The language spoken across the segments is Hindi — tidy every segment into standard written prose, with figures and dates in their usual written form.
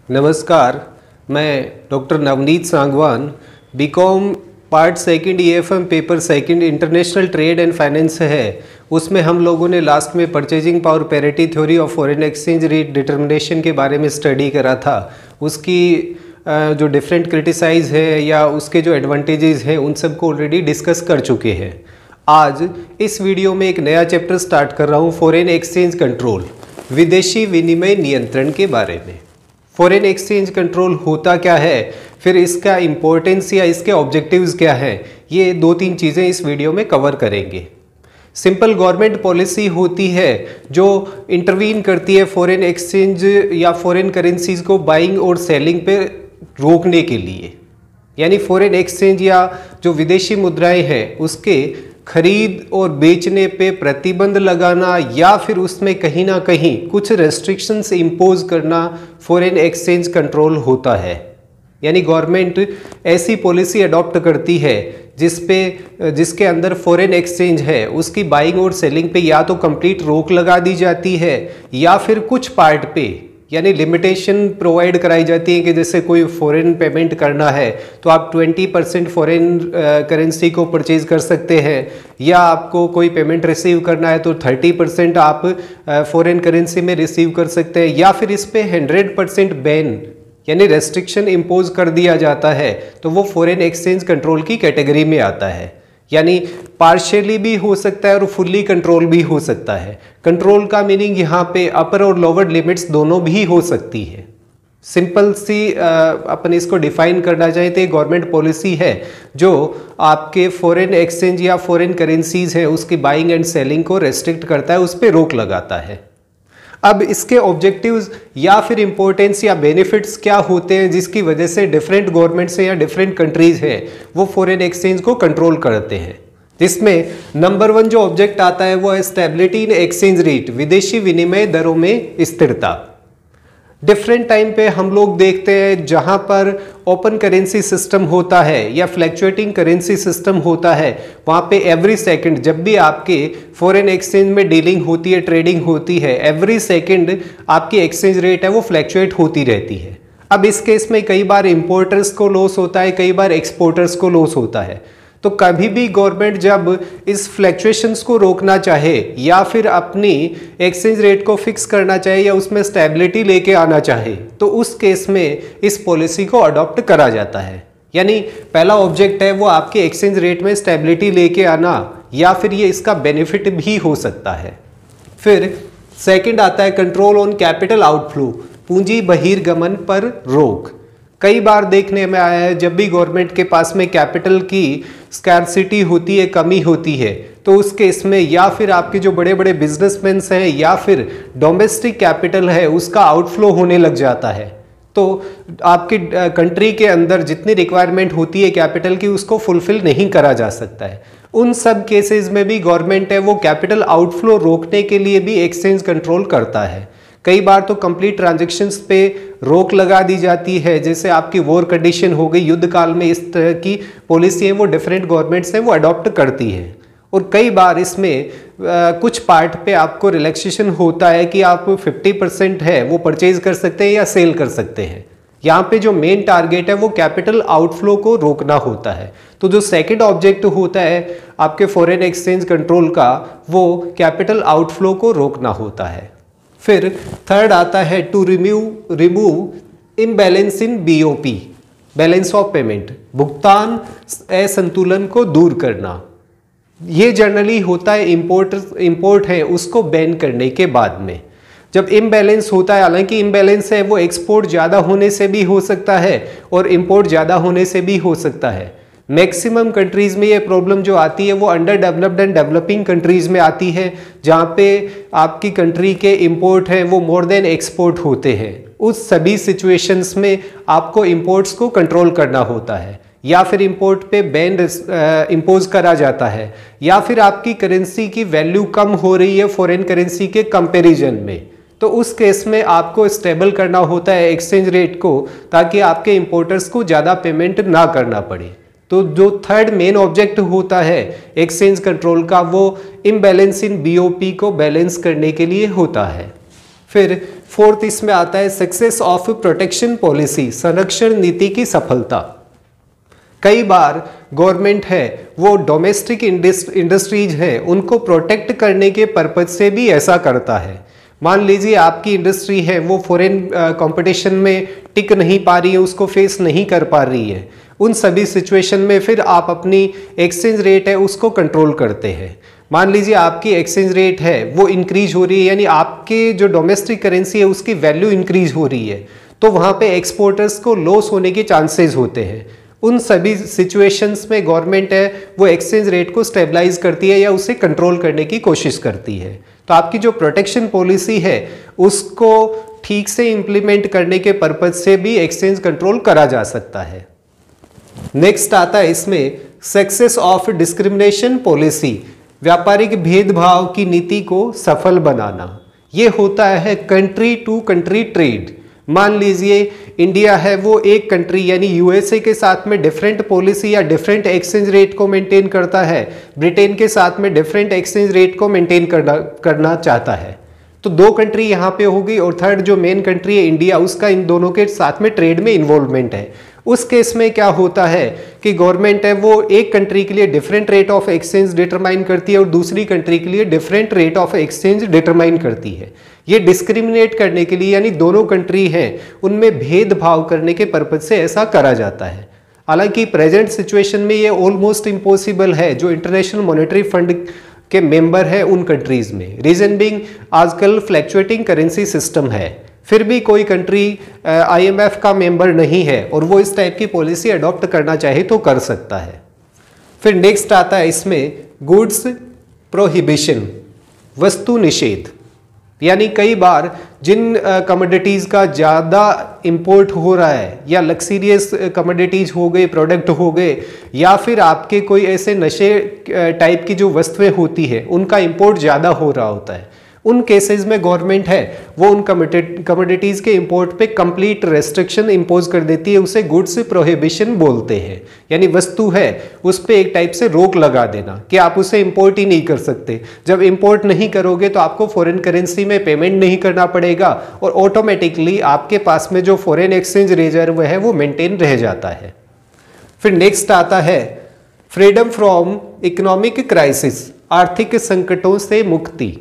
नमस्कार, मैं doctor Navneet Sangwan, B Com part second EFM paper second international trade and finance है। उसमें हम लोगों ने लास्ट में purchasing power parity theory of foreign exchange rate determination के बारे में स्टडी करा था। उसकी जो डिफरेंट क्रिटिसाइज है या उसके जो एडवांटेजेस हैं उन सब को ऑलरेडी डिस्कस कर चुके हैं। आज इस वीडियो में एक नया चैप्टर स्टार्ट कर रहा हूँ, फॉरेन एक्सचेंज कंट्रोल, विदेशी विनिमय नियंत्रण के बारे में। फॉरेन एक्सचेंज कंट्रोल होता क्या है, फिर इसका इम्पोर्टेंस या इसके ऑब्जेक्टिव्स क्या हैं, ये दो तीन चीज़ें इस वीडियो में कवर करेंगे। सिंपल गवर्नमेंट पॉलिसी होती है जो इंटरवीन करती है फॉरेन एक्सचेंज या फॉरेन करेंसीज को बाइंग और सेलिंग पे रोकने के लिए, यानी फॉरेन एक्सचेंज या जो विदेशी मुद्राएं हैं उसके खरीद और बेचने पे प्रतिबंध लगाना या फिर उसमें कहीं ना कहीं कुछ रेस्ट्रिक्शंस इम्पोज करना फॉरेन एक्सचेंज कंट्रोल होता है। यानी गवर्नमेंट ऐसी पॉलिसी अडॉप्ट करती है जिसके अंदर फॉरेन एक्सचेंज है उसकी बाइंग और सेलिंग पे या तो कंप्लीट रोक लगा दी जाती है या फिर कुछ पार्ट पे यानी लिमिटेशन प्रोवाइड कराई जाती है कि जैसे कोई फॉरेन पेमेंट करना है तो आप 20% फॉरेन करेंसी को परचेज कर सकते हैं, या आपको कोई पेमेंट रिसीव करना है तो 30% आप फॉरेन करेंसी में रिसीव कर सकते हैं, या फिर इस पे 100% बैन यानी रेस्ट्रिक्शन इम्पोज कर दिया जाता है तो वो फॉरेन एक्सचेंज कंट्रोल की कैटेगरी में आता है। यानी पार्शियली भी हो सकता है और फुल्ली कंट्रोल भी हो सकता है। कंट्रोल का मीनिंग यहाँ पे अपर और लोअर लिमिट्स दोनों भी हो सकती है। सिंपल सी अपन इसको डिफाइन करना चाहें तो गवर्नमेंट पॉलिसी है जो आपके फॉरेन एक्सचेंज या फॉरेन करेंसीज है उसकी बाइंग एंड सेलिंग को रेस्ट्रिक्ट करता है, उस पर रोक लगाता है। अब इसके ऑब्जेक्टिव्स या फिर इंपॉर्टेंस या बेनिफिट्स क्या होते हैं जिसकी वजह से डिफरेंट गवर्नमेंट्स या डिफरेंट कंट्रीज हैं वो फॉरेन एक्सचेंज को कंट्रोल करते हैं, जिसमें नंबर 1 जो ऑब्जेक्ट आता है वो है स्टेबिलिटी इन एक्सचेंज रेट, विदेशी विनिमय दरों में स्थिरता। डिफरेंट टाइम पे हम लोग देखते हैं जहां पर ओपन करेंसी सिस्टम होता है या फ्लैक्चुएटिंग करेंसी सिस्टम होता है, वहां पे एवरी सेकंड जब भी आपके फॉरेन एक्सचेंज में डीलिंग होती है, ट्रेडिंग होती है, एवरी सेकंड आपकी एक्सचेंज रेट है वो फ्लैक्चुएट होती रहती है। अब इस केस में कई बार इंपोर्टर्स को लॉस होता है, कई बार एक्सपोर्टर्स को लॉस होता है। तो कभी भी गवर्नमेंट जब इस फ्लैक्चुएशंस को रोकना चाहे या फिर अपनी एक्सचेंज रेट को फिक्स करना चाहे या उसमें स्टेबिलिटी लेके आना चाहे तो उस केस में इस पॉलिसी को अडॉप्ट करा जाता है। यानी पहला ऑब्जेक्ट है वो आपके एक्सचेंज रेट में स्टेबिलिटी लेके आना, या फिर ये इसका बेनिफिट भी हो सकता है। फिर सेकंड आता है कंट्रोल ऑन कैपिटल आउटफ्लो, पूंजी बहिर्गमन पर रोक। कई बार देखने में आया है जब भी गवर्नमेंट के पास में कैपिटल की स्कैर्सिटी होती है, कमी होती है, तो उस केस में या फिर आपके जो बड़े बड़े बिजनेसमैन हैं या फिर डोमेस्टिक कैपिटल है उसका आउटफ्लो होने लग जाता है, तो आपकी कंट्री के अंदर जितनी रिक्वायरमेंट होती है कैपिटल की उसको फुलफिल नहीं करा जा सकता है। उन सब केसेस में भी गवर्नमेंट है वो कैपिटल आउटफ्लो रोकने के लिए भी एक्सचेंज कंट्रोल करता है। कई बार तो कंप्लीट ट्रांजैक्शंस पे रोक लगा दी जाती है, जैसे आपकी वॉर कंडीशन हो गई, युद्ध काल में इस तरह की पॉलिसी है वो डिफरेंट गवर्नमेंट्स हैं वो अडॉप्ट करती है। और कई बार इसमें कुछ पार्ट पे आपको रिलैक्सेशन होता है कि आप 50% है वो परचेज कर सकते हैं या सेल कर सकते हैं। यहाँ पे जो मेन टारगेट है वो कैपिटल आउटफ्लो को रोकना होता है। तो जो सेकंड ऑब्जेक्ट होता है आपके फॉरेन एक्सचेंज कंट्रोल का वो कैपिटल आउटफ्लो को रोकना होता है। फिर थर्ड आता है to remove imbalance in BOP, balance of payment, भुगतान असंतुलन को दूर करना। ये जनरली होता है इंपोर्ट है उसको बैन करने के बाद में। जब इम्बैलेंस होता है, हालांकि इम्बैलेंस है वो एक्सपोर्ट ज़्यादा होने से भी हो सकता है और इंपोर्ट ज़्यादा होने से भी हो सकता है। मैक्सिमम कंट्रीज़ में ये प्रॉब्लम जो आती है वो under developed and developing countries में आती है, जहाँ पे आपकी कंट्री के इंपोर्ट हैं वो मोर देन एक्सपोर्ट होते हैं। उस सभी सिचुएशंस में आपको इंपोर्ट्स को कंट्रोल करना होता है, या फिर इंपोर्ट पे बैन इम्पोज करा जाता है, या फिर आपकी करेंसी की वैल्यू कम हो रही है फॉरेन करेंसी के कंपैरिजन में, तो उस केस में आपको स्टेबल करना होता है एक्सचेंज रेट को ताकि आपके इंपोर्टर्स को ज़्यादा पेमेंट ना करना पड़े। तो जो थर्ड मेन ऑब्जेक्ट होता है एक्सचेंज कंट्रोल का वो इम्बैलेंस इन BOP को बैलेंस करने के लिए होता है। फिर फोर्थ इसमें आता है सक्सेस ऑफ प्रोटेक्शन पॉलिसी, संरक्षण नीति की सफलता। कई बार गवर्नमेंट है वो डोमेस्टिक इंडस्ट्रीज है उनको प्रोटेक्ट करने के पर्पज से भी ऐसा करता है। मान लीजिए आपकी इंडस्ट्री है वो फॉरेन कंपटीशन में टिक नहीं पा रही है, उसको फेस नहीं कर पा रही है, उन सभी सिचुएशन में फिर आप अपनी एक्सचेंज रेट है उसको कंट्रोल करते हैं। मान लीजिए आपकी एक्सचेंज रेट है वो इंक्रीज हो रही है, यानी आपके जो डोमेस्टिक करेंसी है उसकी वैल्यू इंक्रीज हो रही है, तो वहाँ पे एक्सपोर्टर्स को लॉस होने के चांसेस होते हैं। उन सभी सिचुएशंस में गवर्नमेंट है वो एक्सचेंज रेट को स्टेबलाइज करती है या उसे कंट्रोल करने की कोशिश करती है। तो आपकी जो प्रोटेक्शन पॉलिसी है उसको ठीक से इंप्लीमेंट करने के पर्पज से भी एक्सचेंज कंट्रोल करा जा सकता है। नेक्स्ट आता है इसमें सक्सेस ऑफ डिस्क्रिमिनेशन पॉलिसी, व्यापारिक भेदभाव की नीति को सफल बनाना। ये होता है कंट्री टू कंट्री ट्रेड। मान लीजिए इंडिया है वो एक कंट्री यानी यूएसए के साथ में डिफरेंट पॉलिसी या डिफरेंट एक्सचेंज रेट को मेंटेन करता है, ब्रिटेन के साथ में डिफरेंट एक्सचेंज रेट को मेंटेन करना चाहता है, तो दो कंट्री यहाँ पे होगी और थर्ड जो मेन कंट्री है इंडिया, उसका इन दोनों के साथ में ट्रेड में इन्वॉल्वमेंट है। उस केस में क्या होता है कि गवर्नमेंट है वो एक कंट्री के लिए different rate of exchange determine करती है और दूसरी कंट्री के लिए different rate of exchange determine करती है। ये डिस्क्रिमिनेट करने के लिए, यानी दोनों कंट्री हैं उनमें भेदभाव करने के पर्पज से ऐसा करा जाता है। हालांकि प्रेजेंट सिचुएशन में ये ऑलमोस्ट इम्पॉसिबल है जो इंटरनेशनल मॉनेटरी फंड के मेंबर है उन कंट्रीज में। रीजन बीइंग आजकल फ्लैक्चुएटिंग करेंसी सिस्टम है, फिर भी कोई कंट्री IMF का मेंबर नहीं है और वो इस टाइप की पॉलिसी अडॉप्ट करना चाहे तो कर सकता है। फिर नेक्स्ट आता है इसमें गुड्स प्रोहिबिशन, वस्तु निषेध। यानी कई बार जिन कमोडिटीज़ का ज़्यादा इंपोर्ट हो रहा है या लग्जरियस कमोडिटीज़ हो गए, प्रोडक्ट हो गए, या फिर आपके कोई ऐसे नशे टाइप की जो वस्तुएं होती है उनका इंपोर्ट ज़्यादा हो रहा होता है, उन केसेस में गवर्नमेंट है वो उन कमोडिटीज़ के इंपोर्ट पे कंप्लीट रेस्ट्रिक्शन इंपोज कर देती है। उसे गुड्स प्रोहिबिशन बोलते हैं, यानी वस्तु है उस पर एक टाइप से रोक लगा देना कि आप उसे इंपोर्ट ही नहीं कर सकते। जब इंपोर्ट नहीं करोगे तो आपको फॉरेन करेंसी में पेमेंट नहीं करना पड़ेगा और ऑटोमेटिकली आपके पास में जो फॉरेन एक्सचेंज रिजर्व है वो मेंटेन रह जाता है। फिर नेक्स्ट आता है फ्रीडम फ्रॉम इकोनॉमिक क्राइसिस, आर्थिक संकटों से मुक्ति।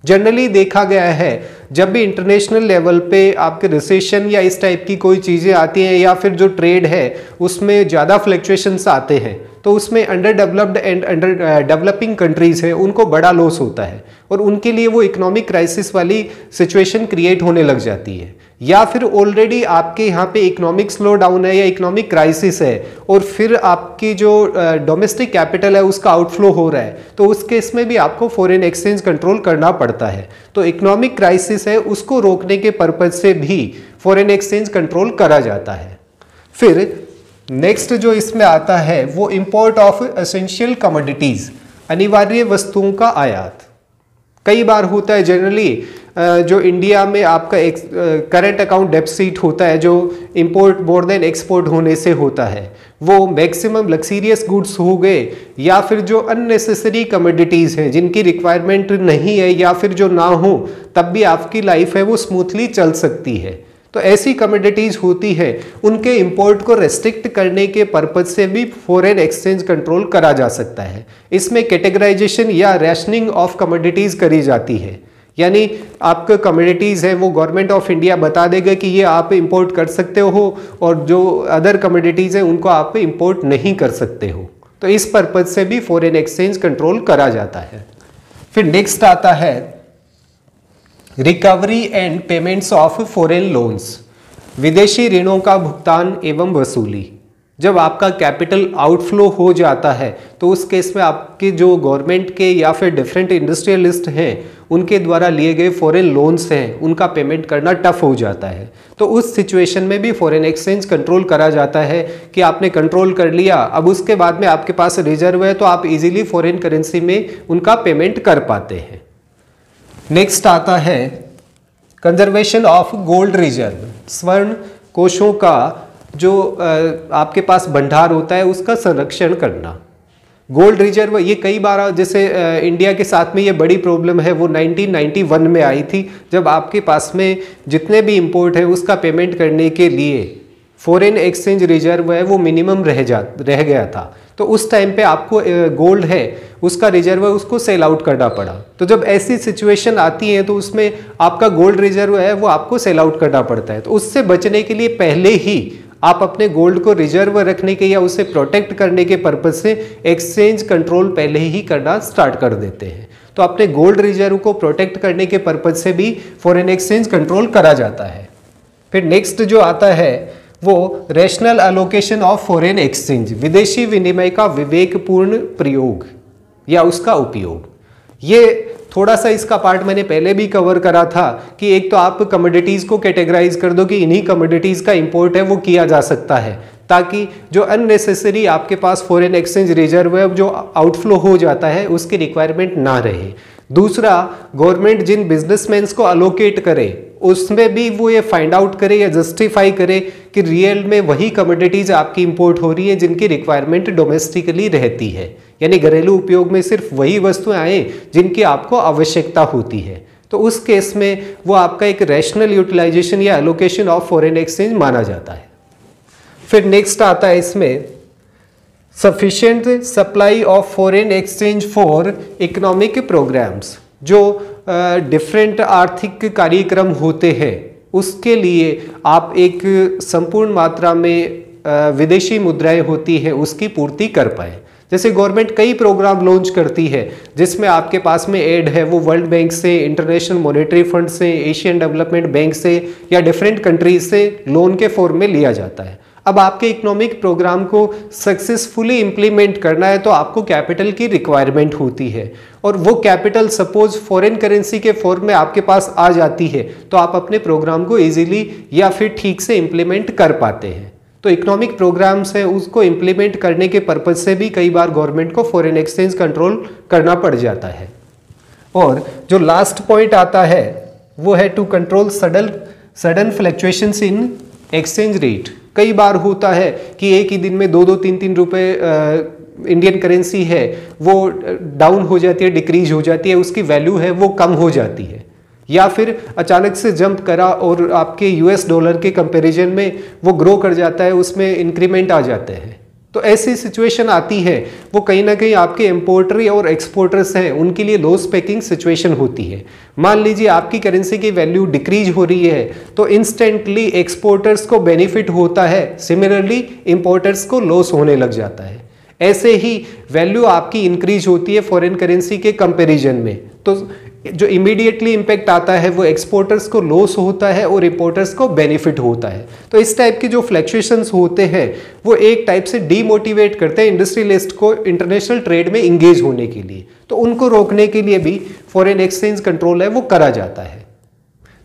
जनरली देखा गया है जब भी इंटरनेशनल लेवल पे आपके रिसेशन या इस टाइप की कोई चीज़ें आती हैं या फिर जो ट्रेड है उसमें ज़्यादा फ्लक्चुएशंस आते हैं तो उसमें under developed and under developing countries है उनको बड़ा लॉस होता है और उनके लिए वो इकोनॉमिक क्राइसिस वाली सिचुएशन क्रिएट होने लग जाती है। या फिर ऑलरेडी आपके यहाँ पे इकोनॉमिक स्लो डाउन है या इकोनॉमिक क्राइसिस है और फिर आपकी जो डोमेस्टिक कैपिटल है उसका आउटफ्लो हो रहा है, तो उस केस में भी आपको फॉरेन एक्सचेंज कंट्रोल करना पड़ता है। तो इकोनॉमिक क्राइसिस है उसको रोकने के पर्पज से भी फॉरेन एक्सचेंज कंट्रोल करा जाता है। फिर नेक्स्ट जो इसमें आता है वो इंपोर्ट ऑफ एसेंशियल कमोडिटीज, अनिवार्य वस्तुओं का आयात। कई बार होता है जनरली जो इंडिया में आपका करंट अकाउंट डेफिसिट होता है जो इंपोर्ट मोर देन एक्सपोर्ट होने से होता है, वो मैक्सिमम लग्जरियस गुड्स हो गए या फिर जो अननेसेसरी कमोडिटीज़ हैं जिनकी रिक्वायरमेंट नहीं है या फिर जो ना हो तब भी आपकी लाइफ है वो स्मूथली चल सकती है। तो ऐसी कमोडिटीज़ होती है उनके इंपोर्ट को रेस्ट्रिक्ट करने के पर्पज से भी फॉरेन एक्सचेंज कंट्रोल करा जा सकता है। इसमें कैटेगराइजेशन या रैशनिंग ऑफ कमोडिटीज़ करी जाती है, यानी आपका कमोडिटीज़ है वो गवर्नमेंट ऑफ इंडिया बता देगा कि ये आप इंपोर्ट कर सकते हो और जो अदर कमोडिटीज़ हैं उनको आप इंपोर्ट नहीं कर सकते हो। तो इस पर्पज से भी फॉरेन एक्सचेंज कंट्रोल करा जाता है। फिर नेक्स्ट आता है recovery and payments of foreign loans, विदेशी ऋणों का भुगतान एवं वसूली। जब आपका कैपिटल आउटफ्लो हो जाता है तो उस केस में आपके जो गवर्नमेंट के या फिर डिफरेंट इंडस्ट्रियलिस्ट हैं उनके द्वारा लिए गए फॉरेन लोन्स हैं उनका पेमेंट करना टफ हो जाता है। तो उस सिचुएशन में भी फॉरेन एक्सचेंज कंट्रोल करा जाता है कि आपने कंट्रोल कर लिया, अब उसके बाद में आपके पास रिजर्व है तो आप इजीली फॉरेन करेंसी में उनका पेमेंट कर पाते हैं। नेक्स्ट आता है कंजर्वेशन ऑफ गोल्ड रिजर्व, स्वर्ण कोशों का जो आपके पास भंडार होता है उसका संरक्षण करना। गोल्ड रिजर्व ये कई बार, जैसे इंडिया के साथ में ये बड़ी प्रॉब्लम है, वो 1991 में आई थी, जब आपके पास में जितने भी इंपोर्ट है उसका पेमेंट करने के लिए फॉरेन एक्सचेंज रिजर्व है वो मिनिमम रह गया था। तो उस टाइम पे आपको गोल्ड है उसका रिजर्व है उसको सेल आउट करना पड़ा। तो जब ऐसी सिचुएशन आती है तो उसमें आपका गोल्ड रिजर्व है वो आपको सेल आउट करना पड़ता है। तो उससे बचने के लिए पहले ही आप अपने गोल्ड को रिजर्व रखने के या उसे प्रोटेक्ट करने के पर्पज से एक्सचेंज कंट्रोल पहले ही करना स्टार्ट कर देते हैं। तो अपने गोल्ड रिजर्व को प्रोटेक्ट करने के पर्पज से भी फॉरेन एक्सचेंज कंट्रोल करा जाता है। फिर नेक्स्ट जो आता है वो rational allocation of foreign exchange, विदेशी विनिमय का विवेकपूर्ण प्रयोग या उसका उपयोग। ये थोड़ा सा इसका पार्ट मैंने पहले भी कवर करा था कि एक तो आप कमोडिटीज़ को कैटेगराइज कर दो कि इन्हीं कमोडिटीज़ का इंपोर्ट है वो किया जा सकता है, ताकि जो अननेसेसरी आपके पास फॉरेन एक्सचेंज रिजर्व है जो आउटफ्लो हो जाता है उसकी रिक्वायरमेंट ना रहे। दूसरा, गवर्नमेंट जिन बिजनेसमैन को अलोकेट करे उसमें भी वो ये फाइंड आउट करे या जस्टिफाई करे कि रियल में वही कमोडिटीज आपकी इंपोर्ट हो रही है जिनकी रिक्वायरमेंट डोमेस्टिकली रहती है, यानी घरेलू उपयोग में सिर्फ वही वस्तुएं आए जिनकी आपको आवश्यकता होती है। तो उस केस में वो आपका एक रैशनल यूटिलाइजेशन या एलोकेशन ऑफ फॉरेन एक्सचेंज माना जाता है। फिर नेक्स्ट आता है इसमें sufficient supply of foreign exchange for economic programs. जो डिफरेंट आर्थिक कार्यक्रम होते हैं उसके लिए आप एक संपूर्ण मात्रा में विदेशी मुद्राएं होती है उसकी पूर्ति कर पाए। जैसे गवर्नमेंट कई प्रोग्राम लॉन्च करती है जिसमें आपके पास में एड है वो वर्ल्ड बैंक से, इंटरनेशनल मॉनेटरी फंड से, एशियन डेवलपमेंट बैंक से या डिफरेंट कंट्रीज से लोन के फॉर्म में लिया जाता है। अब आपके इकोनॉमिक प्रोग्राम को सक्सेसफुली इंप्लीमेंट करना है तो आपको कैपिटल की रिक्वायरमेंट होती है, और वो कैपिटल सपोज फॉरेन करेंसी के फॉर्म में आपके पास आ जाती है तो आप अपने प्रोग्राम को इजीली या फिर ठीक से इंप्लीमेंट कर पाते हैं। तो इकोनॉमिक प्रोग्राम्स है उसको इंप्लीमेंट करने के पर्पज से भी कई बार गवर्नमेंट को फॉरेन एक्सचेंज कंट्रोल करना पड़ जाता है। और जो लास्ट पॉइंट आता है वो है to control sudden fluctuations in exchange rate. कई बार होता है कि एक ही दिन में 2-2, 3-3 रुपए इंडियन करेंसी है वो डाउन हो जाती है, डिक्रीज हो जाती है, उसकी वैल्यू है वो कम हो जाती है, या फिर अचानक से जंप करा और आपके यूएस डॉलर के कंपैरिजन में वो ग्रो कर जाता है, उसमें इंक्रीमेंट आ जाते हैं। तो ऐसी सिचुएशन आती है वो कहीं ना कहीं आपके इम्पोर्टर और एक्सपोर्टर्स हैं उनके लिए लॉस पेकिंग सिचुएशन होती है। मान लीजिए आपकी करेंसी की वैल्यू डिक्रीज हो रही है तो इंस्टेंटली एक्सपोर्टर्स को बेनिफिट होता है, सिमिलरली इंपोर्टर्स को लॉस होने लग जाता है। ऐसे ही वैल्यू आपकी इंक्रीज होती है फॉरेन करेंसी के कंपैरिजन में, तो जो इमीडिएटली इंपैक्ट आता है वो एक्सपोर्टर्स को लॉस होता है और इंपोर्टर्स को बेनिफिट होता है। तो इस टाइप की जो फ्लक्चुएशंस होते हैं वो एक टाइप से डीमोटिवेट करते हैं इंडस्ट्रियलिस्ट को इंटरनेशनल ट्रेड में इंगेज होने के लिए। तो उनको रोकने के लिए भी फॉरेन एक्सचेंज कंट्रोल है वो करा जाता है।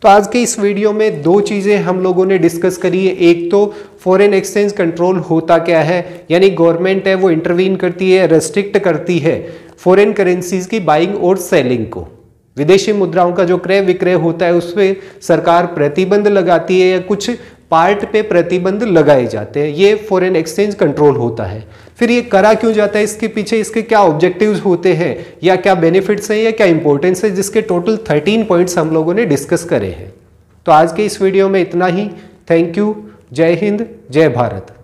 तो आज के इस वीडियो में 2 चीज़ें हम लोगों ने डिस्कस करी है। एक तो फॉरेन एक्सचेंज कंट्रोल होता क्या है, यानी गवर्नमेंट है वो इंटरवीन करती है, रेस्ट्रिक्ट करती है फॉरेन करेंसीज की बाइंग और सेलिंग को। विदेशी मुद्राओं का जो क्रय विक्रय होता है उस पर सरकार प्रतिबंध लगाती है या कुछ पार्ट पे प्रतिबंध लगाए जाते हैं, ये फॉरेन एक्सचेंज कंट्रोल होता है। फिर ये करा क्यों जाता है, इसके पीछे इसके क्या ऑब्जेक्टिव्स होते हैं या क्या बेनिफिट्स हैं या क्या इंपॉर्टेंस है, जिसके टोटल 13 पॉइंट्स हम लोगों ने डिस्कस करे हैं। तो आज के इस वीडियो में इतना ही। Thank you. जय हिंद, जय भारत।